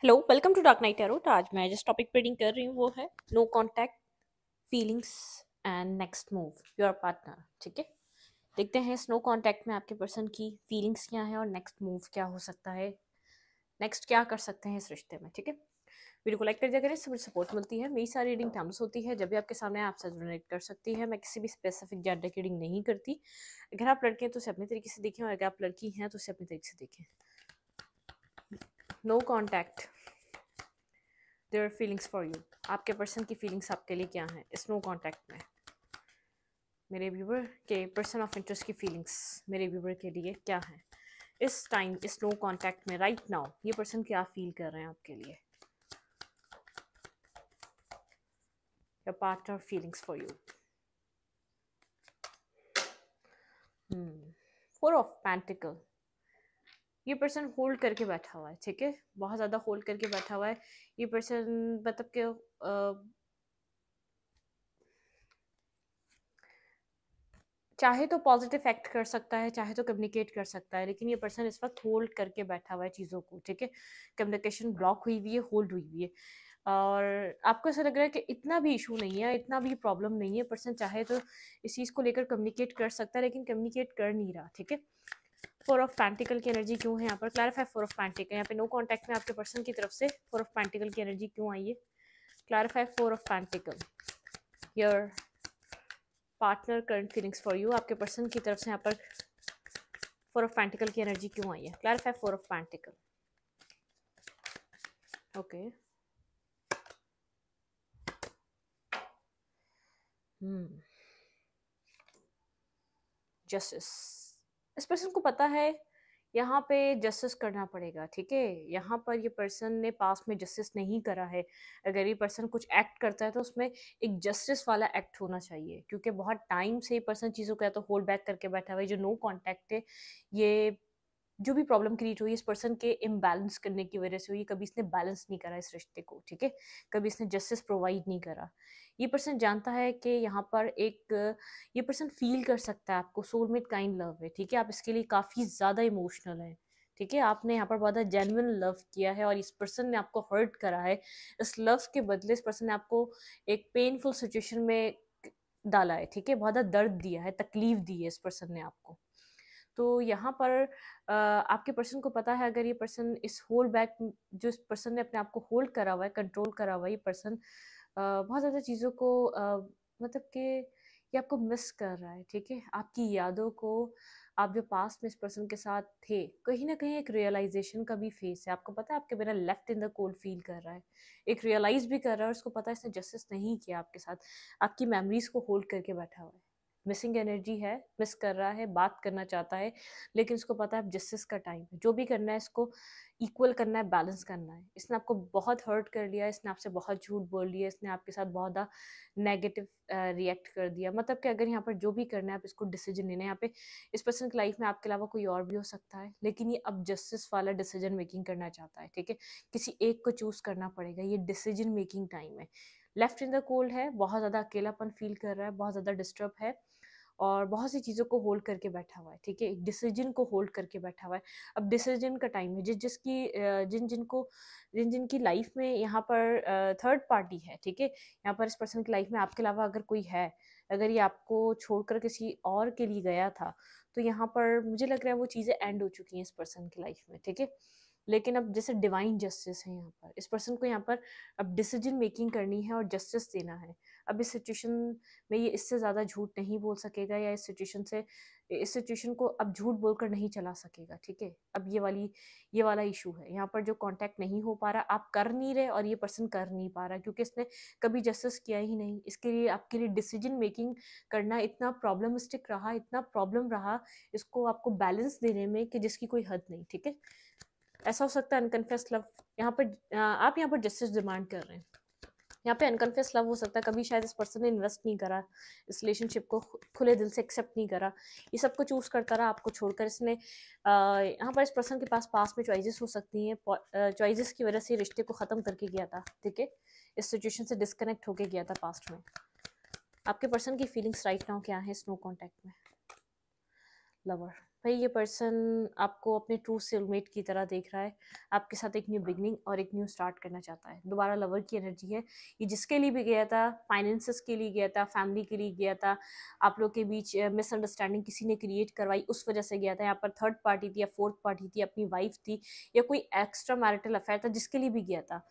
Hello, welcome to Dark Night Tarot. आज मैं जिस टॉपिक पे रीडिंग कर रही हूँ वो है no contact feelings and next move your partner. ठीक है, देखते हैं इस नो कॉन्टैक्ट में आपके पर्सन की फीलिंग्स क्या है और नेक्स्ट मूव क्या हो सकता है, नेक्स्ट क्या कर सकते हैं इस रिश्ते में। ठीक है, वीडियो को लाइक कर दिया करें, सब सपोर्ट मिलती है। मेरी सारी रीडिंग टाइम्स होती है, जब भी आपके सामने आपसे रिलेट कर सकती है। मैं किसी भी स्पेसिफिक जेंडर की रीडिंग नहीं करती। अगर आप लड़के हैं तो उसे अपने तरीके से देखें, और अगर आप लड़की हैं तो उसे अपने तरीके से देखें। No contact, their feelings for you. आपके पर्सन की फीलिंग्स आपके लिए क्या हैं इस नो कॉन्टैक्ट में। मेरे व्यूवर के पर्सन ऑफ इंटरेस्ट की फीलिंग्स मेरे व्यूवर के लिए क्या हैं इस टाइम, इस नो कॉन्टैक्ट में, राइट नाउ। ये पर्सन क्या फील कर रहे हैं आपके लिए। Your partner feelings for you. 4 of pentacle. ये पर्सन होल्ड करके बैठा हुआ है। ठीक है, बहुत ज़्यादा होल्ड करके बैठा हुआ है ये पर्सन। मतलब कि चाहे तो पॉजिटिव एक्ट कर सकता है, चाहे तो कम्युनिकेट कर सकता है, लेकिन ये पर्सन इस वक्त होल्ड करके बैठा हुआ है चीज़ों को। ठीक है, कम्युनिकेशन ब्लॉक हुई हुई है, होल्ड हुई हुई है, और आपको ऐसा लग रहा है कि इतना भी इशू नहीं है, इतना भी प्रॉब्लम नहीं है। पर्सन चाहे तो इस चीज़ को लेकर कम्युनिकेट कर सकता है, लेकिन कम्युनिकेट कर नहीं रहा। ठीक है, 4 ऑफ पेंटिकल की एनर्जी क्यों है यहाँ पर? Clarify 4 of pentacle. यहाँ पे नो कॉन्टैक्ट में आपके पर्सन की तरफ से 4 ऑफ पेंटिकल की एनर्जी क्यों आई है? Clarify 4 of pentacle. Your partner current feelings for you. आपके पर्सन की तरफ से यहाँ पर 4 ऑफ पेंटिकल की एनर्जी क्यों आई है? Clarify 4 of pentacle. Okay, justice. इस पर्सन को पता है यहाँ पे जस्टिस करना पड़ेगा। ठीक है, यहाँ पर ये पर्सन ने पास्ट में जस्टिस नहीं करा है। अगर ये पर्सन कुछ एक्ट करता है तो उसमें एक जस्टिस वाला एक्ट होना चाहिए, क्योंकि बहुत टाइम से ये पर्सन चीज़ों को या तो होल्ड बैक करके बैठा हुआ है। जो नो कॉन्टैक्ट है, ये जो भी प्रॉब्लम क्रिएट हुई इस पर्सन के इम्बैलेंस करने की वजह से हुई। कभी इसने बैलेंस नहीं करा इस रिश्ते को। ठीक है, कभी इसने जस्टिस प्रोवाइड नहीं करा। ये पर्सन जानता है कि यहाँ पर एक, ये पर्सन फील कर सकता है आपको, सोलमेट काइंड लव है। ठीक है, आप इसके लिए काफ़ी ज़्यादा इमोशनल हैं। ठीक है, आपने यहाँ पर बहुत जेन्युइन लव किया है और इस पर्सन ने आपको हर्ट करा है। इस लव के बदले इस पर्सन ने आपको एक पेनफुल सिचुएशन में डाला है। ठीक है, बहुत ज़्यादा दर्द दिया है, तकलीफ दी है इस पर्सन ने आपको। तो यहाँ पर आपके पर्सन को पता है, अगर ये पर्सन इस होल्ड बैक, जो इस पर्सन ने अपने आप को होल्ड करा हुआ है, कंट्रोल करा हुआ है, ये पर्सन बहुत ज़्यादा चीज़ों को मतलब कि ये आपको मिस कर रहा है। ठीक है, आपकी यादों को, आप जो पास्ट में इस पर्सन के साथ थे, कहीं ना कहीं एक रियलाइजेशन का भी फेस है। आपको पता है आपके बिना left in the cold feel कर रहा है, एक रियलाइज भी कर रहा है, और उसको पता है इसने जस्टिस नहीं किया आपके साथ। आपकी मेमोरीज को होल्ड करके बैठा हुआ है, मिसिंग एनर्जी है, मिस कर रहा है, बात करना चाहता है, लेकिन उसको पता है अब जस्टिस का टाइम है। जो भी करना है इसको इक्वल करना है, बैलेंस करना है। इसने आपको बहुत हर्ट कर लिया, इसने आपसे बहुत झूठ बोल लिया, इसने आपके साथ बहुत नेगेटिव रिएक्ट कर दिया। मतलब कि अगर यहाँ पर जो भी करना है, आप इसको डिसीजन लेना है। यहाँ पे इस पर्सन की लाइफ में आपके अलावा कोई और भी हो सकता है, लेकिन ये अब जस्टिस वाला डिसीजन मेकिंग करना चाहता है। ठीक है, किसी एक को चूज करना पड़ेगा, ये डिसीजन मेकिंग टाइम है। लेफ्ट इन द कोल्ड है, बहुत ज़्यादा अकेलापन फील कर रहा है, बहुत ज़्यादा डिस्टर्ब है, और बहुत सी चीज़ों को होल्ड करके बैठा हुआ है। ठीक है, एक डिसीजन को होल्ड करके बैठा हुआ है। अब डिसीजन का टाइम है। जिन जिनकी लाइफ में यहाँ पर थर्ड पार्टी है। ठीक है, यहाँ पर इस पर्सन की लाइफ में आपके अलावा अगर कोई है, अगर ये आपको छोड़कर किसी और के लिए गया था, तो यहाँ पर मुझे लग रहा है वो चीज़ें एंड हो चुकी हैं इस पर्सन की लाइफ में। ठीक है, लेकिन अब जैसे डिवाइन जस्टिस है यहाँ पर, इस पर्सन को यहाँ पर अब डिसीजन मेकिंग करनी है और जस्टिस देना है। अब इस सिचुएशन में ये इससे ज़्यादा झूठ नहीं बोल सकेगा, या इस सिचुएशन को अब झूठ बोलकर नहीं चला सकेगा। ठीक है, अब ये वाला इशू है। यहाँ पर जो कांटेक्ट नहीं हो पा रहा, आप कर नहीं रहे और ये पर्सन कर नहीं पा रहा, क्योंकि इसने कभी जस्टिस किया ही नहीं। इसके लिए आपके लिए डिसीजन मेकिंग करना इतना प्रॉब्लमिस्टिक रहा, इतना प्रॉब्लम रहा इसको आपको बैलेंस देने में, कि जिसकी कोई हद नहीं। ठीक है, ऐसा हो सकता है अनकन्फेस लव, यहाँ पर आप यहाँ पर जस्टिस डिमांड कर रहे हैं। यहाँ पे अनकन्फेस लव हो सकता है, कभी शायद इस पर्सन ने इन्वेस्ट नहीं करा, इस रिलेशनशिप को खुले दिल से एक्सेप्ट नहीं करा, ये सब को चूज करता रहा आपको छोड़कर। इसने यहाँ पर इस पर्सन के पास में चॉइसेस हो सकती हैं, चॉइसेस की वजह से रिश्ते को ख़त्म करके गया था। ठीक है, इस सिचुएशन से डिस्कनेक्ट होके गया था पास्ट में। आपके पर्सन की फीलिंग्स राइट नाउ क्या है इस नो कॉन्टैक्ट में? लवर, भाई ये पर्सन आपको अपने ट्रू सोलमेट की तरह देख रहा है, आपके साथ एक न्यू बिगनिंग और एक न्यू स्टार्ट करना चाहता है। दोबारा लवर की एनर्जी है, ये जिसके लिए भी गया था, फाइनेंसेस के लिए गया था, फैमिली के लिए गया था, आप लोग के बीच मिसअंडरस्टैंडिंग किसी ने क्रिएट करवाई, उस वजह से गया था। यहाँ पर थर्ड पार्टी थी या फोर्थ पार्टी थी, अपनी वाइफ थी या कोई एक्स्ट्रा मैरिटल अफेयर था, जिसके लिए भी गया था।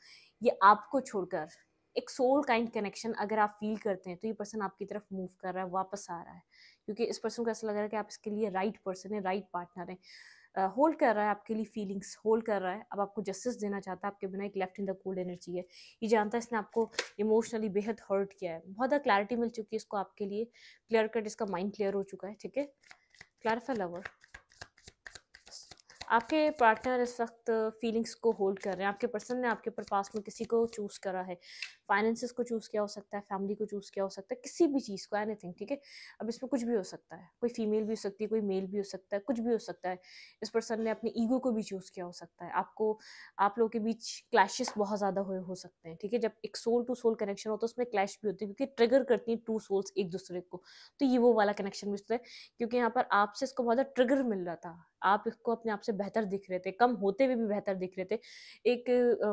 ये आपको छोड़कर एक सोल काइंड कनेक्शन अगर आप फील करते हैं तो ये पर्सन आपकी तरफ मूव कर रहा है, वापस आ रहा है, क्योंकि इस पर्सन को ऐसा लग रहा है कि आप इसके लिए राइट पर्सन है, राइट पार्टनर है। होल्ड कर रहा है आपके लिए, फीलिंग्स होल्ड कर रहा है, अब आपको जस्टिस देना चाहता है आपके बिना। एक left in the cold energy है, ये जानता है इसने आपको इमोशनली बेहद हर्ट किया है, बहुत ज़्यादा क्लैरिटी मिल चुकी है इसको आपके लिए, क्लियर कट इसका माइंड क्लियर हो चुका है। ठीक है, क्लैरिफाई लवर। आपके पार्टनर इस वक्त फीलिंग्स को होल्ड कर रहे हैं, आपके पर्सन ने आपके ऊपर पास में किसी को चूज़ करा है, फाइनेंसेस को चूज़ किया हो सकता है, फैमिली को चूज़ किया हो सकता है, किसी भी चीज़ को, एनीथिंग। ठीक है, अब इसमें कुछ भी हो सकता है, कोई फीमेल भी हो सकती है, कोई मेल भी हो सकता है, कुछ भी हो सकता है। इस पर्सन ने अपनी ईगो को भी चूज़ किया हो सकता है, आपको, आप लोगों के बीच क्लैशेस बहुत ज़्यादा हुए हो सकते हैं। ठीक है, जब एक सोल टू सोल कनेक्शन होता है उसमें क्लैश भी होती है, क्योंकि ट्रिगर करती है टू सोल्स एक दूसरे को, तो ये वो वाला कनेक्शन भी होता है, क्योंकि यहाँ पर आपसे इसको बहुत ज़्यादा ट्रिगर मिल रहा था, आप इसको अपने आप से बेहतर दिख रहे थे, कम होते हुए भी बेहतर दिख रहे थे। एक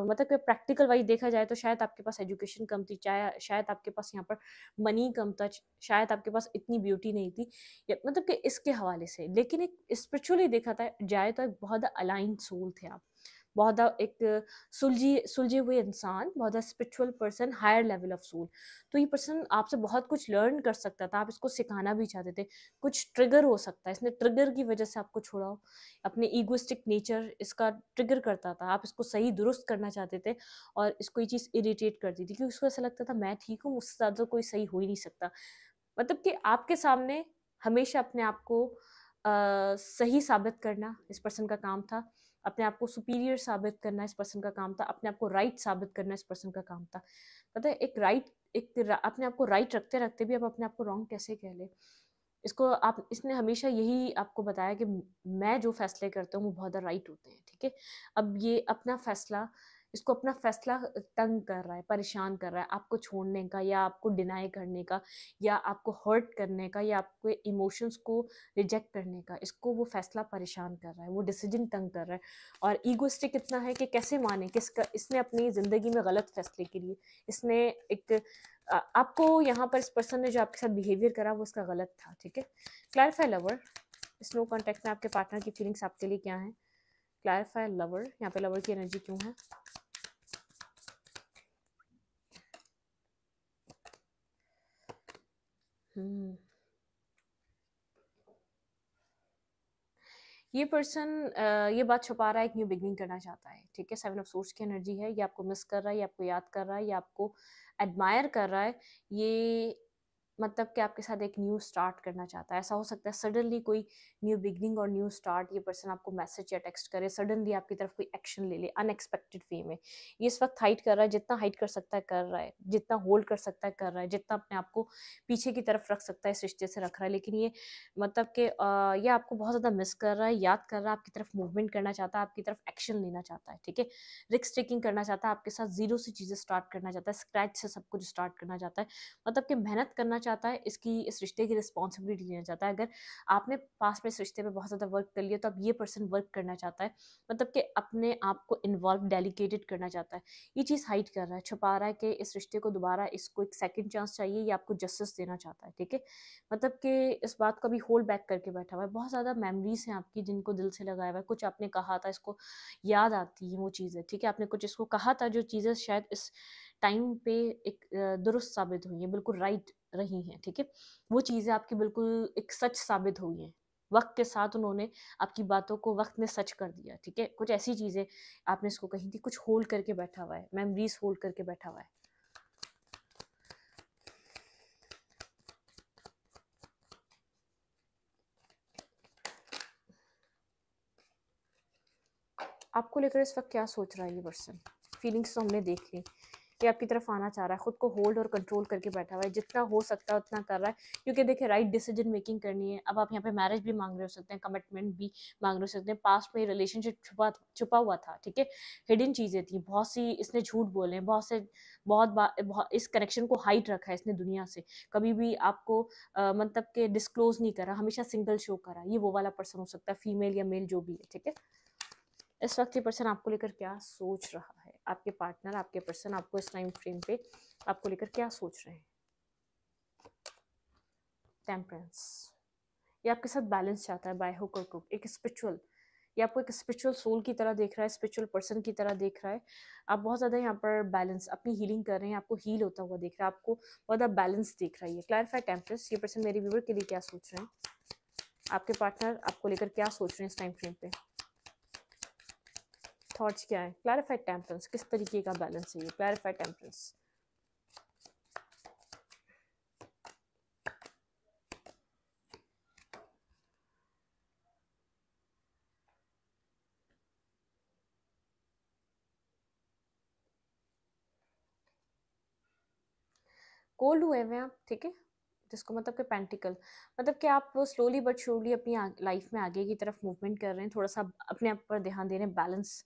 मतलब कि प्रैक्टिकल वाइज देखा जाए तो शायद आपके पास एजुकेशन कम थी, चाहे शायद आपके पास यहाँ पर मनी कम था, शायद आपके पास इतनी ब्यूटी नहीं थी, या मतलब कि इसके हवाले से। लेकिन एक स्पिरिचुअली देखा था जाए तो एक बहुत अलाइंड सोल थे आप, बहुत एक सुलझे हुए इंसान, बहुत spiritual person, higher level of soul. तो ये पर्सन आपसे बहुत कुछ लर्न कर सकता था, आप इसको सिखाना भी चाहते थे, कुछ ट्रिगर हो सकता है, इसने ट्रिगर की वजह से आपको छोड़ा हो, अपने ईगोइस्टिक नेचर इसका ट्रिगर करता था, आप इसको सही दुरुस्त करना चाहते थे और इसको ये चीज़ इरिटेट करती थी, क्योंकि उसको ऐसा लगता था मैं ठीक हूँ, मुझसे ज़्यादा कोई सही हो ही नहीं सकता। मतलब कि आपके सामने हमेशा अपने आप को सही साबित करना इस पर्सन का काम था, अपने आप को सुपीरियर साबित करना इस पर्सन का काम था, अपने आप को राइट साबित करना इस पर्सन का काम था। पता है, अपने आप को राइट रखते रखते भी आप अपने आप को रॉन्ग कैसे कह ले। इसको आप, इसने हमेशा यही आपको बताया कि मैं जो फैसले करता हूँ वो बहुत राइट होते हैं। ठीक है, अब ये अपना फैसला, इसको अपना फैसला तंग कर रहा है, परेशान कर रहा है, आपको छोड़ने का या आपको डिनाई करने का या आपको हर्ट करने का या आपके इमोशंस को रिजेक्ट करने का, इसको वो फैसला परेशान कर रहा है, वो डिसीजन तंग कर रहा है। और ईगोइस्टिक इतना है कि कैसे माने किसका, इसने अपनी ज़िंदगी में गलत फैसले के लिए, इसने एक आपको यहाँ पर इस पर्सन ने जो आपके साथ बिहेवियर करा वो इसका गलत था। ठीक है, क्लैरिफाई लवर। इस नो कॉन्टेक्ट में आपके पार्टनर की फीलिंग्स आपके लिए क्या है? क्लैरिफाई लवर, यहाँ पे लवर की एनर्जी क्यों है? ये पर्सन ये बात छुपा रहा है, एक न्यू बिगनिंग करना चाहता है। ठीक है, 7 ऑफ सोर्स की एनर्जी है, ये आपको मिस कर रहा है, ये आपको याद कर रहा है, ये आपको एडमायर कर रहा है, ये मतलब कि आपके साथ एक न्यू स्टार्ट करना चाहता है। ऐसा हो सकता है सडनली कोई न्यू बिगनिंग और न्यू स्टार्ट ये पर्सन आपको मैसेज या टेक्स्ट करे, सडनली आपकी तरफ कोई एक्शन ले ले अनएक्सपेक्टेड वे में। ये इस वक्त हाइड कर रहा है, जितना हाइड कर सकता है कर रहा है, जितना होल्ड कर सकता है कर रहा है, जितना अपने आप को पीछे की तरफ रख सकता है इस रिश्ते से रख रहा है। लेकिन ये मतलब कि ये आपको बहुत ज़्यादा मिस कर रहा है, याद कर रहा है, आपकी तरफ मूवमेंट करना चाहता है, आपकी तरफ एक्शन लेना चाहता है। ठीक है, रिस्क टेकिंग करना चाहता है, आपके साथ जीरो से चीज़ें स्टार्ट करना चाहता है, स्क्रैच से सब कुछ स्टार्ट करना चाहता है, मतलब कि मेहनत करना चाहता है, इसकी इस रिश्ते की रिस्पॉन्सिबिलिटी लेना चाहता है। अगर आपने पास में इस रिश्ते पे बहुत ज़्यादा वर्क कर लिया तो अब ये पर्सन वर्क करना चाहता है, मतलब कि अपने आप को इन्वॉल्व डेलीकेटेड करना चाहता है। ये चीज़ हाइड कर रहा है, छुपा रहा है कि इस रिश्ते को दोबारा, इसको एक सेकंड चांस चाहिए, ये आपको जस्टिस देना चाहता है। ठीक है, मतलब कि इस बात को अभी होल्ड बैक करके बैठा हुआ है। बहुत ज़्यादा मेमोरीज हैं आपकी जिनको दिल से लगाया हुआ है, कुछ आपने कहा था, इसको याद आती है वो चीज़ें। ठीक है, आपने कुछ इसको कहा था, जो चीज़ें शायद इस टाइम पे एक दुरुस्त साबित हुई हैं, बिल्कुल राइट रही हैं। ठीक है, वो चीज़ें आपकी बिल्कुल एक सच साबित हुई हैं। वक्त के साथ उन्होंने आपकी बातों को, वक्त ने सच कर दिया। ठीक है, कुछ ऐसी चीज़ें आपने इसको कही थी, कुछ होल्ड करके बैठा हुआ है, मेमोरीज होल्ड करके बैठा हुआ है। आपको लेकर इस वक्त क्या सोच रहा है ये पर्सन? फीलिंग्स तो हमने देख ली, ये आपकी तरफ आना चाह रहा है, खुद को होल्ड और कंट्रोल करके बैठा हुआ है, जितना हो सकता है उतना कर रहा है, क्योंकि देखिए राइट डिसीजन मेकिंग करनी है। अब आप यहाँ पे मैरिज भी मांग रहे हो सकते हैं, कमिटमेंट भी मांग रहे हो सकते हैं, पास्ट में रिलेशनशिप छुपा छुपा हुआ था, ठीक है, हिडन चीज़ें थी बहुत सी, इसने झूठ बोले, बहुत इस कनेक्शन को हाइड रखा है इसने दुनिया से, कभी भी आपको मतलब कि डिस्क्लोज नहीं करा, हमेशा सिंगल शो करा। ये वो वाला पर्सन हो सकता है, फीमेल या मेल जो भी है, ठीक है। इस वक्त ये पर्सन आपको लेकर क्या सोच रहा है, आपके पार्टनर, आपके पर्सन आपको इस टाइम फ्रेम पे आपको लेकर क्या सोच रहे हैं। टेम्परेंस, ये आपके साथ बैलेंस चाहता है बाय हुक और क्रुक, एक स्पिरिचुअल, ये आपको एक स्पिरिचुअल सोल की तरह देख रहा है, स्पिरिचुअल पर्सन की तरह देख रहा है। आप बहुत ज़्यादा यहाँ पर बैलेंस, अपनी हीलिंग कर रहे हैं, आपको हील होता हुआ देख रहा है, आपको बहुत ज़्यादा बैलेंस देख रहा है। क्लैरिफाई टेम्परेंस, ये पर्सन मेरे व्यूवर के लिए क्या सोच रहे हैं, आपके पार्टनर आपको लेकर क्या सोच रहे हैं इस टाइम फ्रेम पे, थॉट्स क्या है। क्लैरिफाइड टेम्परेंस, किस तरीके का बैलेंस है ये, क्लैरिफाइड टेम्परेंस। कोल्ड हुए हुए हैं आप, ठीक है, जिसको मतलब कि पेंटिकल, मतलब कि आप स्लोली बट श्योरली अपनी लाइफ में आगे की तरफ मूवमेंट कर रहे हैं, थोड़ा सा अपने आप पर ध्यान दे रहे हैं, बैलेंस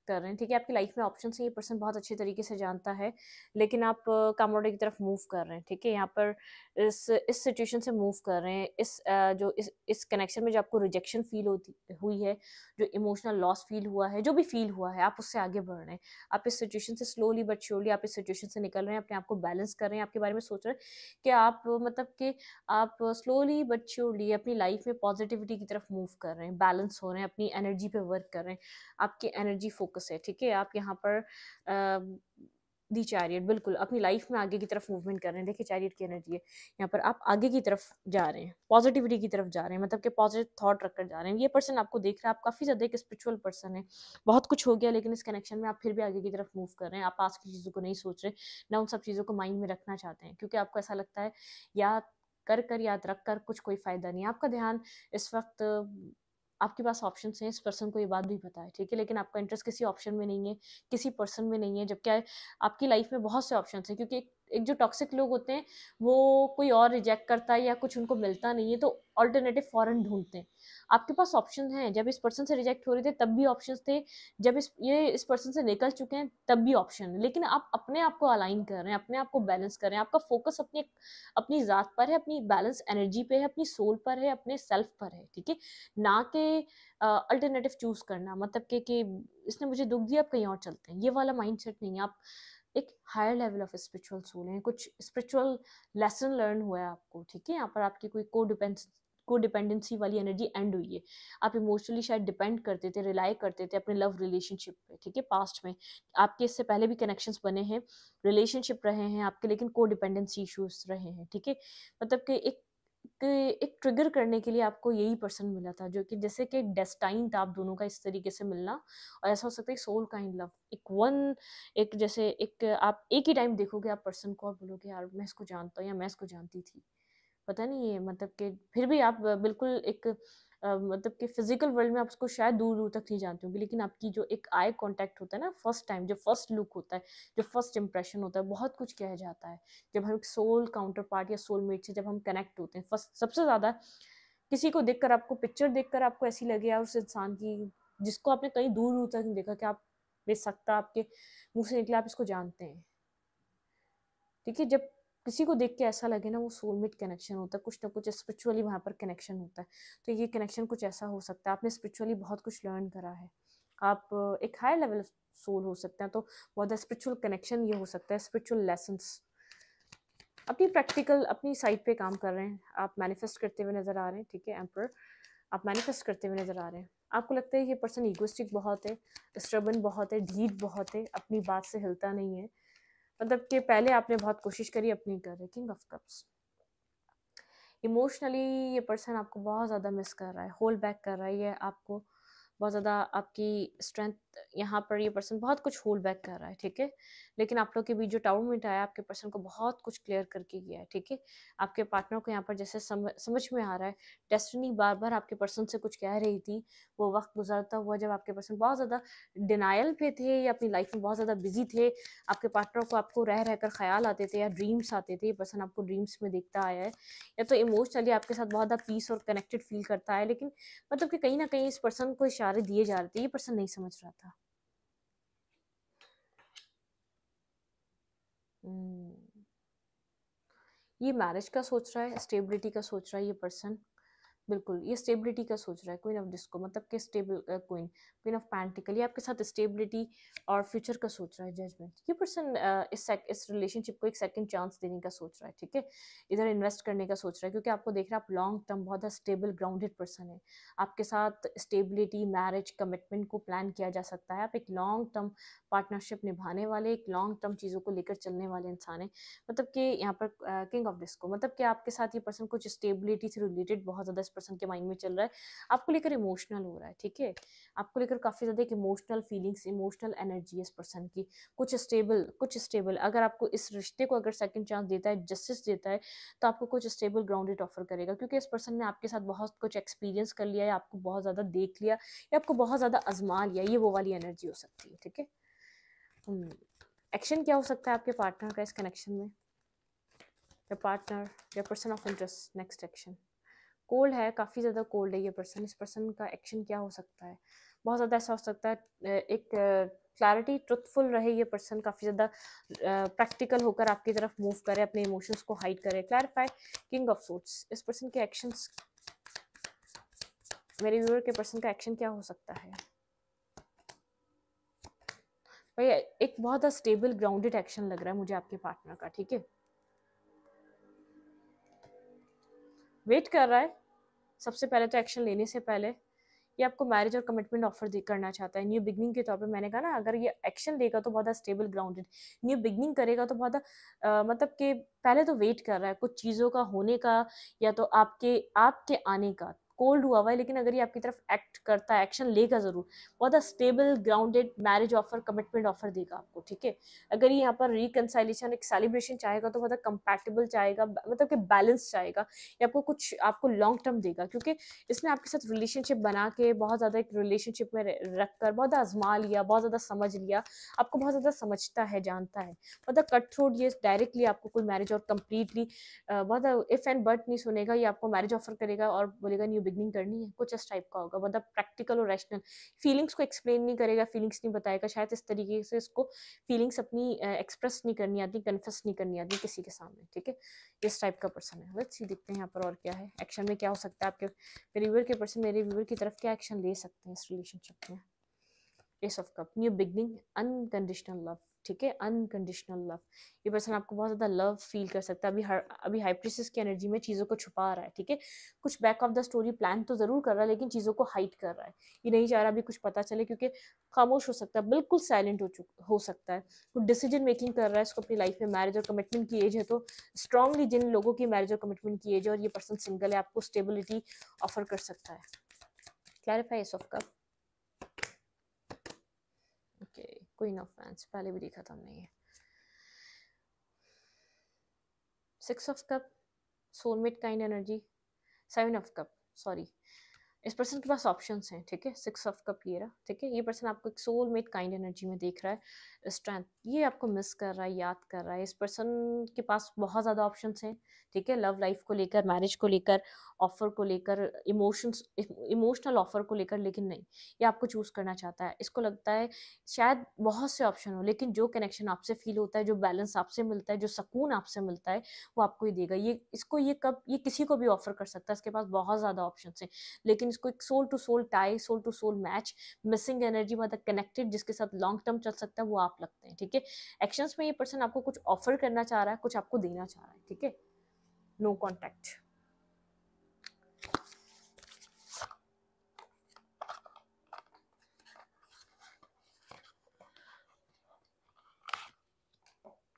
कर रहे हैं, ठीक है। आपकी लाइफ में ऑप्शन है, ये पर्सन बहुत अच्छे तरीके से जानता है, लेकिन आप कामोडे की तरफ मूव कर रहे हैं, ठीक है। यहाँ पर इस सिचुएशन से मूव कर रहे हैं, जो इस कनेक्शन में जो आपको रिजेक्शन फील होती हुई है, जो इमोशनल लॉस फील हुआ है, जो भी फील हुआ है, आप उससे आगे बढ़ रहे हैं। आप इस सिचुएशन से स्लोली बट श्योरली आप इस सिचुएशन से निकल रहे हैं, अपने आप को बैलेंस कर रहे हैं, आपके बारे में सोच रहे हैं कि आप मतलब कि आप स्लोली बट श्योरली अपनी लाइफ में पॉजिटिविटी की तरफ मूव कर रहे हैं, बैलेंस हो रहे हैं, अपनी एनर्जी पे वर्क कर रहे हैं, आपकी एनर्जी फोकस है, ठीक है। आप यहाँ पर दी चैरियट, बिल्कुल अपनी लाइफ में आगे की तरफ मूवमेंट कर रहे हैं। देखिए चैरियट की एनर्जी है यहाँ पर, आप आगे की तरफ जा रहे हैं, पॉजिटिविटी की तरफ जा रहे हैं, मतलब कि पॉजिटिव थॉट रखकर जा रहे हैं। ये पर्सन आपको देख रहा है, आप काफ़ी ज़्यादा एक स्पिरिचुअल पर्सन है, बहुत कुछ हो गया, लेकिन इस कनेक्शन में आप फिर भी आगे की तरफ मूव कर रहे हैं। आप पास की चीज़ों को नहीं सोच रहे, ना उन सब चीज़ों को माइंड में रखना चाहते हैं, क्योंकि आपको ऐसा लगता है याद कर कर याद रख कर कुछ कोई फ़ायदा नहीं है। आपका ध्यान इस वक्त, आपके पास ऑप्शन हैं, इस पर्सन को ये बात भी पता है, ठीक है, लेकिन आपका इंटरेस्ट किसी ऑप्शन में नहीं है, किसी पर्सन में नहीं है, जबकि आपकी लाइफ में बहुत से ऑप्शन हैं, क्योंकि एक जो टॉक्सिक लोग होते हैं वो कोई और रिजेक्ट करता है या कुछ उनको मिलता नहीं है तो ऑल्टरनेटिव फॉरन ढूंढते हैं। आपके पास ऑप्शन हैं, जब इस पर्सन से रिजेक्ट हो रहे थे तब भी ऑप्शन थे, जब इस पर्सन से निकल चुके हैं तब भी ऑप्शन है, लेकिन आप अपने आप को अलाइन कर रहे हैं, अपने आप को बैलेंस कर रहे हैं, आपका फोकस अपनी अपनी ज़ात पर है, अपनी बैलेंस एनर्जी पे है, अपनी सोल पर है, अपने सेल्फ पर है, ठीक है, ना कि अल्टरनेटिव चूज करना, मतलब कि इसने मुझे दुख दिया अब कहीं और चलते हैं, ये वाला माइंडसेट नहीं है। आप एक higher level of spiritual soul है, कुछ स्पिरिचुअल लेसन लर्न हुआ है आपको, ठीक है। यहाँ पर आपकी कोई को डिपेंडेंसी वाली एनर्जी एंड हुई है, आप इमोशनली शायद डिपेंड करते थे, रिलाई करते थे अपने लव रिलेशनशिप पे, ठीक है, पास्ट में आपके इससे पहले भी कनेक्शंस बने हैं, रिलेशनशिप रहे हैं आपके, लेकिन को डिपेंडेंसी इश्यूज रहे हैं, ठीक है। मतलब कि एक ट्रिगर करने के लिए आपको यही पर्सन मिला था, जो कि जैसे कि डेस्टाइन था आप दोनों का इस तरीके से मिलना, और ऐसा हो सकता है सोल का इन लव, एक जैसे एक आप एक ही टाइम देखोगे आप पर्सन को और बोलोगे यार मैं इसको जानता हूँ या मैं इसको जानती थी, पता नहीं है, मतलब कि फिर भी आप बिल्कुल एक मतलब कि फिजिकल वर्ल्ड में आप उसको शायद दूर दूर तक नहीं जानते होंगे, लेकिन आपकी जो एक आई कांटेक्ट होता है ना फर्स्ट टाइम, जो फर्स्ट लुक होता है, जो फर्स्ट इंप्रेशन होता है, बहुत कुछ कह जाता है। जब हम सोल काउंटर पार्ट या सोलमेट से जब हम कनेक्ट होते हैं, फर्स्ट सबसे ज़्यादा किसी को देखकर, आपको पिक्चर देखकर आपको ऐसी लगे यार उस इंसान की, जिसको आपने कहीं दूर दूर तक नहीं देखा, कि आप बेसकता आपके मुंह से निकले आप इसको जानते हैं, ठीक है। जब किसी को देख के ऐसा लगे ना, वो सोलमेट कनेक्शन होता है, कुछ ना कुछ स्पिरिचुअली वहाँ पर कनेक्शन होता है। तो ये कनेक्शन कुछ ऐसा हो सकता है, आपने स्पिरिचुअली बहुत कुछ लर्न करा है, आप एक हाई लेवल सोल हो सकते हैं, तो बहुत स्पिरिचुअल कनेक्शन ये हो सकता है, स्पिरिचुअल लेसन्स अपनी प्रैक्टिकल अपनी साइड पे काम कर रहे हैं, आप मैनिफेस्ट करते हुए नजर आ रहे हैं, ठीक है। एम्पर आप मैनिफेस्ट करते हुए नजर आ रहे हैं, आपको लगता है ये पर्सन इगोइस्टिक बहुत है, स्टबर्न बहुत है, ढीठ बहुत है, अपनी बात से हिलता नहीं है, मतलब कि पहले आपने बहुत कोशिश करी, अपनी कर रहे। किंग ऑफ कप्स, इमोशनली ये पर्सन आपको बहुत ज़्यादा मिस कर रहा है, होल्ड बैक कर रहा है, ये आपको बहुत ज़्यादा आपकी स्ट्रेंथ यहाँ पर ये पर्सन बहुत कुछ होल्ड बैक कर रहा है, ठीक है। लेकिन आप लोग के बीच जो टावर मिनट आया, आपके पर्सन को बहुत कुछ क्लियर करके गया है, ठीक है। आपके पार्टनर को यहाँ पर जैसे समझ में आ रहा है, डेस्टिनी बार बार आपके पर्सन से कुछ कह रही थी। वो वक्त गुजरता हुआ जब आपके पर्सन बहुत ज़्यादा डिनायल पे थे या अपनी लाइफ में बहुत ज़्यादा बिजी थे, आपके पार्टनर को आपको रह रहकर ख्याल आते थे या ड्रीम्स आते थे, ये पर्सन आपको ड्रीम्स में देखता आया है, या तो इमोशनली आपके साथ बहुत ज़्यादा पीस और कनेक्टेड फील करता है। लेकिन मतलब कि कहीं ना कहीं इस पर्सन को इशारे दिए जा रहे थे, ये पर्सन नहीं समझ रहा था। ये मैरिज का सोच रहा है, स्टेबिलिटी का सोच रहा है ये पर्सन। बिल्कुल, ये स्टेबिलिटी का सोच रहा है, क्वीन ऑफ डिस्को मतलब कि stable queen, queen of pentacle, ये आपके साथ स्टेबिलिटी और फ्यूचर का सोच रहा है, जजमेंट। ये पर्सन इस रिलेशनशिप को एक सेकंड चांस देने का सोच रहा है, ठीक है। इधर इन्वेस्ट करने का सोच रहा है, क्योंकि आपको देख रहा है आप लॉन्ग टर्म बहुत स्टेबल ग्राउंडेड पर्सन है। आपके साथ स्टेबिलिटी, मैरिज, कमिटमेंट को प्लान किया जा सकता है। आप एक लॉन्ग टर्म पार्टनरशिप निभाने वाले, एक लॉन्ग टर्म चीज़ों को लेकर चलने वाले इंसान है। मतलब कि यहाँ पर किंग ऑफ डिस्को मतलब कि आपके साथ ये पर्सन कुछ स्टेबिलिटी से रिलेटेड बहुत ज़्यादा इस पर्सन के माइंड में चल रहा है। आपको लेकर इमोशनल हो रहा है, ठीक है। आपको लेकर काफ़ी ज़्यादा एक इमोशनल फीलिंग्स, इमोशनल एनर्जी है इस पर्सन की। कुछ स्टेबल अगर आपको इस रिश्ते को अगर सेकंड चांस देता है, जस्टिस देता है, तो आपको कुछ स्टेबल ग्राउंडेड ऑफर करेगा, क्योंकि इस पर्सन ने आपके साथ बहुत कुछ एक्सपीरियंस कर लिया है, आपको बहुत ज़्यादा देख लिया या आपको बहुत ज़्यादा आजमा लिया। ये वो वाली एनर्जी हो सकती है, ठीक है। एक्शन क्या हो सकता है आपके पार्टनर का इस कनेक्शन में? Your partner, your person of interest, next action cold है, काफ़ी ज़्यादा कोल्ड है ये पर्सन। इस पर्सन का एक्शन क्या हो सकता है? बहुत ज़्यादा ऐसा हो सकता है एक क्लैरिटी, ट्रुथफुल रहे ये पर्सन, काफ़ी ज़्यादा प्रैक्टिकल होकर आपकी तरफ मूव करे, अपने इमोशंस को हाइड करे। क्लैरिफाई, किंग ऑफ सोर्ट्स, इस पर्सन के एक्शंस, मेरे व्यूअर के पर्सन का एक्शन क्या हो सकता है? भाई एक बहुत स्टेबल ग्राउंडेड एक्शन लग रहा है मुझे आपके पार्टनर का, ठीक है। वेट कर रहा है सबसे पहले तो, एक्शन लेने से पहले ये आपको मैरिज और कमिटमेंट ऑफर करना चाहता है न्यू बिगनिंग के तौर पे। मैंने कहा ना, अगर ये एक्शन लेगा तो बहुत स्टेबल ग्राउंडेड, न्यू बिगनिंग करेगा तो बहुत मतलब कि पहले तो वेट कर रहा है कुछ चीज़ों का होने का, या तो आपके आपके आने का। कोल्ड हुआ हुआ है, लेकिन अगर ये आपकी तरफ एक्ट करता है, एक्शन लेगा जरूर, बहुत stable grounded marriage offer, commitment offer देगा आपको, ठीक है। अगर ये यहाँ पर रिकनसाइलेशन, एक सेलिब्रेशन चाहेगा तो बहुत कंपैटिबल चाहेगा, मतलब कि बैलेंस चाहेगा, ये आपको कुछ आपको लॉन्ग टर्म देगा, क्योंकि इसने आपके साथ रिलेशनशिप बना के बहुत ज़्यादा एक रिलेशनशिप में रख कर बहुत आजमा लिया, बहुत ज़्यादा समझ लिया, आपको बहुत ज़्यादा समझता है, जानता है। मतलब कट थ्रोट ये डायरेक्टली आपको कोई मैरिज और कम्प्लीटली बहुत इफ एंड बट नहीं सुनेगा, ये आपको मैरिज ऑफर करेगा और बोलेगा न्यू बिगनिंग करनी है, कुछ इस टाइप का होगा। मतलब प्रैक्टिकल और रैशनल, फीलिंग्स को एक्सप्लेन नहीं करेगा, फीलिंग्स नहीं बताएगा, शायद इस तरीके से इसको फीलिंग्स अपनी एक्सप्रेस नहीं करनी आती, कन्फेस नहीं करनी आती किसी के सामने, ठीक है। इस टाइप का पर्सन है। लेट्स सी, देखते हैं यहाँ पर और क्या है, एक्शन में क्या हो सकता है आपके मेरे व्यूअर के पर्सन, मेरे व्यूअर की तरफ क्या एक्शन ले सकते हैं इस रिलेशनशिप में। S of cup, new beginning, unconditional love, ठीक है, अनकंडीशनल लव। ये पर्सन आपको बहुत ज़्यादा लव फील कर सकता है। अभी हाई प्रीस्टेस की एनर्जी में चीज़ों को छुपा रहा है, ठीक है। कुछ back of the story plan तो ज़रूर कर रहा है, लेकिन चीज़ों को हाइड कर रहा है। ये नहीं चाह रहा अभी कुछ पता चले, क्योंकि खामोश हो सकता है, बिल्कुल साइलेंट हो सकता है। कुछ डिसीजन मेकिंग कर रहा है इसको अपनी लाइफ में। मैरिज और कमिटमेंट की एज है, तो स्ट्रांगली जिन लोगों की मैरिज और कमिटमेंट की एज है और ये पर्सन सिंगल है, आपको स्टेबिलिटी ऑफर कर सकता है। Clarify S of cup, okay, queen of wands, पहले भी देखा था हमने ये। Six of cup, soulmate kind energy. Seven of cup, sorry, इस पर्सन के पास ऑप्शंस हैं, ठीक है। सिक्स ऑफ कप ये रहा, ठीक है। ये पर्सन आपको एक सोलमेट काइंड एनर्जी में देख रहा है, स्ट्रेंथ, ये आपको मिस कर रहा है, याद कर रहा है। इस पर्सन के पास बहुत ज़्यादा ऑप्शंस हैं, ठीक है, लव लाइफ को लेकर, मैरिज को लेकर, ऑफर को लेकर, इमोशनल ऑफर को लेकर, लेकिन नहीं, ये आपको चूज करना चाहता है। इसको लगता है शायद बहुत से ऑप्शन हो, लेकिन जो कनेक्शन आपसे फील होता है, जो बैलेंस आपसे मिलता है, जो सुकून आपसे मिलता है, वो आपको ही देगा। ये किसी को भी ऑफर कर सकता है, इसके पास बहुत ज़्यादा ऑप्शन हैं, लेकिन इसको एक soul to soul tie, soul to soul match, missing energy, मतलब कनेक्टेड, जिसके साथ लॉन्ग टर्म चल सकता है, वो आप लगते हैं, ठीक है। एक्शंस में ये पर्सन आपको कुछ ऑफर करना चाह रहा है, कुछ आपको देना चाह रहा है, ठीक है। No contact.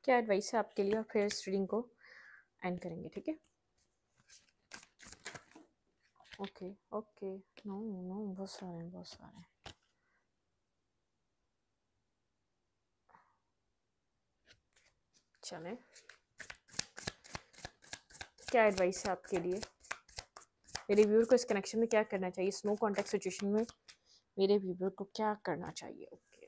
क्या एडवाइस है आपके लिए, और फिर इस रीडिंग को एंड करेंगे, ठीक है। ओके ओके, नो नो, बहुत सारे हैं। चलें, क्या एडवाइस है आपके लिए? मेरे व्यूअर को इस कनेक्शन में क्या करना चाहिए? स्नो कॉन्टेक्ट सिचुएशन में मेरे व्यूअर को क्या करना चाहिए? ओके,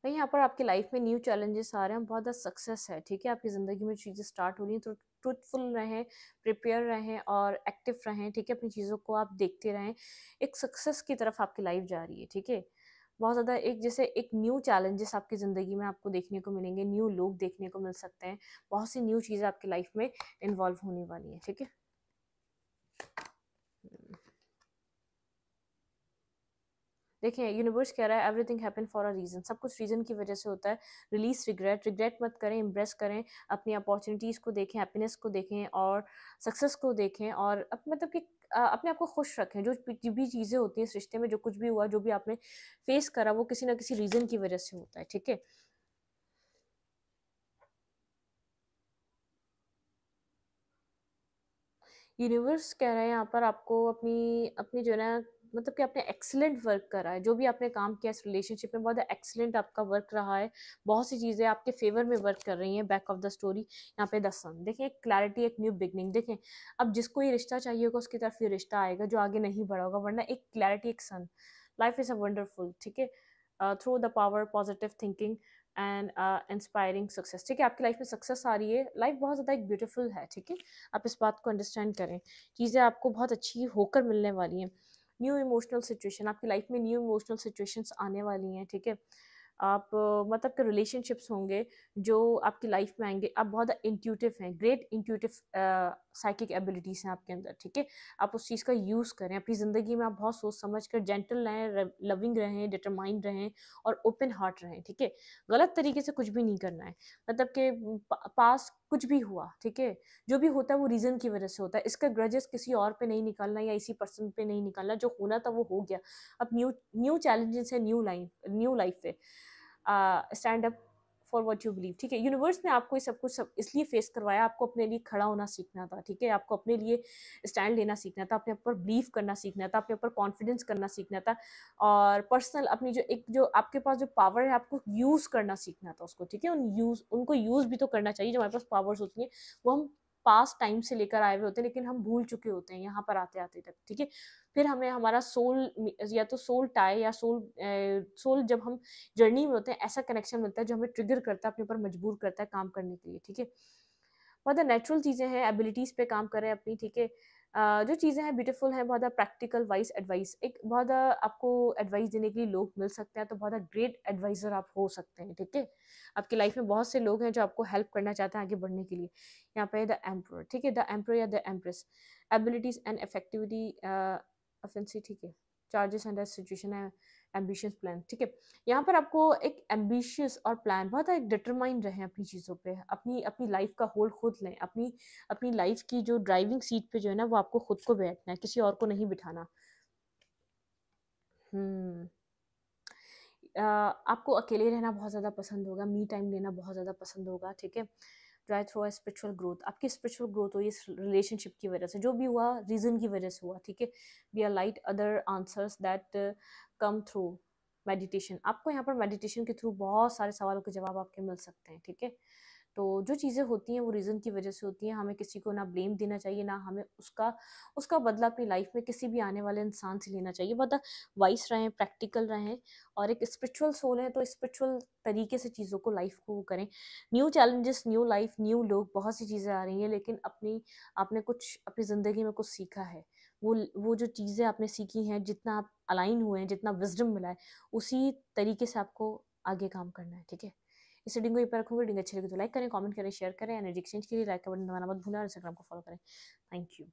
भाई यहाँ पर आपकी लाइफ में न्यू चैलेंजेस आ रहे हैं, बहुत ज़्यादा सक्सेस है, ठीक है? आपकी ज़िंदगी में चीज़ें स्टार्ट हो रही हैं, तो ट्रूथफुल रहें, प्रिपेयर रहें और एक्टिव रहें, ठीक है? अपनी चीज़ों को आप देखते रहें, एक सक्सेस की तरफ आपकी लाइफ जा रही है, ठीक है? बहुत ज़्यादा एक जैसे एक न्यू चैलेंजेस आपकी ज़िंदगी में आपको देखने को मिलेंगे, न्यू लोग देखने को मिल सकते हैं, बहुत सी न्यू चीज़ें आपकी लाइफ में इन्वॉल्व होने वाली हैं, ठीक है? देखिए, यूनिवर्स कह रहा है everything happen for a reason, सब कुछ रीज़न की वजह से होता है। रिलीज रिग्रेट, रिग्रेट मत करें, इम्प्रेस करें, अपनी अपॉर्चुनिटीज़ को देखें, हैप्पीनेस को देखें और सक्सेस को देखें और मतलब कि अपने आप को खुश रखें। जो भी चीज़ें होती हैं इस रिश्ते में, जो कुछ भी हुआ, जो भी आपने फेस करा, वो किसी ना किसी रीज़न की वजह से होता है, ठीक है? यूनिवर्स कह रहा है यहाँ पर आपको अपनी अपनी जो है ना, मतलब कि आपने एक्सीलेंट वर्क करा है, जो भी आपने काम किया इस रिलेशनशिप में, बहुत एक्सीलेंट आपका वर्क रहा है, बहुत सी चीज़ें आपके फेवर में वर्क कर रही हैं। बैक ऑफ द स्टोरी यहाँ पे द सन, देखें, एक क्लैरिटी, एक न्यू बिगनिंग। देखें, अब जिसको ये रिश्ता चाहिए होगा उसकी तरफ ये रिश्ता आएगा, जो आगे नहीं बढ़ा होगा, वरना एक क्लैरिटी, एक सन। लाइफ इज़ अ वंडरफुल, ठीक है? Through the power positive thinking and inspiring success, ठीक है? आपकी लाइफ में सक्सेस आ रही है, लाइफ बहुत ज़्यादा एक ब्यूटीफुल है, ठीक है? आप इस बात को अंडरस्टैंड करें, चीज़ें आपको बहुत अच्छी होकर मिलने वाली हैं। न्यू इमोशनल सिचुएशन आपकी लाइफ में, न्यू इमोशनल सिचुएशंस आने वाली हैं, ठीक है? आप मतलब कि रिलेशनशिप्स होंगे जो आपकी लाइफ में आएंगे। आप बहुत इंट्यूटिव हैं, ग्रेट इंट्यूटिव साइकिक एबिलिटीज़ हैं आपके अंदर, ठीक है? आप उस चीज़ का यूज़ करें अपनी ज़िंदगी में। आप बहुत सोच समझ कर जेंटल रहें, लविंग रहें, डिटरमाइंड रहें और ओपन हार्ट रहें, ठीक है? गलत तरीके से कुछ भी नहीं करना है, मतलब कि पास कुछ भी हुआ, ठीक है? जो भी होता है वो रीज़न की वजह से होता है, इसका ग्रजेस किसी और पे नहीं निकालना या इसी पर्सन पे नहीं निकालना। जो होना था वो हो गया। अब न्यू न्यू चैलेंजेस है, न्यू लाइफ है। Stand up for what you believe, ठीक है? यूनिवर्स ने आपको ये सब कुछ सब इसलिए फेस करवाया, आपको अपने लिए खड़ा होना सीखना था, ठीक है? आपको अपने लिए स्टैंड लेना सीखना था, अपने ऊपर बिलीव करना सीखना था, अपने ऊपर कॉन्फिडेंस करना सीखना था और पर्सनल अपनी जो आपके पास जो पावर है, आपको यूज़ करना सीखना था उसको, ठीक है? उनको यूज़ भी तो करना चाहिए। जो हमारे पास पावर्स होती हैं वो हम पास्ट टाइम से लेकर आए हुए होते हैं, लेकिन हम भूल चुके होते हैं यहाँ पर आते आते तक, ठीक है? फिर हमें हमारा सोल, या तो सोल टाई या सोल जब हम जर्नी में होते हैं, ऐसा कनेक्शन मिलता है जो हमें ट्रिगर करता है, अपने ऊपर मजबूर करता है काम करने के लिए, ठीक है? बहुत नेचुरल चीज़ें हैं, एबिलिटीज़ पे काम करें अपनी, ठीक है? जो चीज़ें हैं ब्यूटीफुल हैं, बहुत प्रैक्टिकल वाइज एडवाइस, एक बहुत आपको एडवाइस देने के लिए लोग मिल सकते हैं, तो बहुत ग्रेट एडवाइज़र आप हो सकते हैं, ठीक है? आपकी लाइफ में बहुत से लोग हैं जो आपको हेल्प करना चाहते हैं आगे बढ़ने के लिए। यहाँ पे द एम्परर, ठीक है? द एम्परर या the empress, abilities and effectivity ऑफेंसी, ठीक है? चार्जेस एंड सिचुएशन है, एम्बिशियस प्लान, ठीक है? यहाँ पर आपको एक एम्बिशियस और प्लान, बहुत एक डिटरमाइंड रहें अपनी चीज़ों पे, अपनी अपनी लाइफ का होल्ड खुद लें, अपनी अपनी लाइफ की जो ड्राइविंग सीट पे जो है ना, वो आपको खुद को बैठना है, किसी और को नहीं बिठाना। हम्म आपको अकेले रहना बहुत ज़्यादा पसंद होगा, मी टाइम लेना बहुत ज़्यादा पसंद होगा, ठीक है? Try through a spiritual growth, आपकी स्पिरिचुअल ग्रोथ हुई इस रिलेशनशिप की वजह से, जो भी हुआ रीज़न की वजह से हुआ, ठीक है? Be are light other answers that come through meditation, आपको यहाँ पर मेडिटेशन के थ्रू बहुत सारे सवालों के जवाब आपके मिल सकते हैं, ठीक है? तो जो चीज़ें होती हैं वो रीज़न की वजह से होती हैं, हमें किसी को ना ब्लेम देना चाहिए, ना हमें उसका उसका बदला अपनी लाइफ में किसी भी आने वाले इंसान से लेना चाहिए। बहुत वाइस रहें, प्रैक्टिकल रहें और एक स्पिरिचुअल सोल है, तो स्पिरिचुअल तरीके से चीज़ों को, लाइफ को करें। New challenges, new life, new लोग, बहुत सी चीज़ें आ रही हैं, लेकिन आपने कुछ अपनी ज़िंदगी में कुछ सीखा है, वो जो चीज़ें आपने सीखी हैं, जितना आप अलाइन हुए हैं, जितना विजडम मिला है, उसी तरीके से आपको आगे काम करना है, ठीक है? इस रीडिंग को यहीं पर रखूँगी। रीडिंग अच्छी लगी तो लाइक करें, कमेंट करें, शेयर करें। एनर्जी एक्सचेंज के लिए लाइक का बटन दबाना मत भूलें और इंस्टाग्राम को फॉलो करें। Thank you.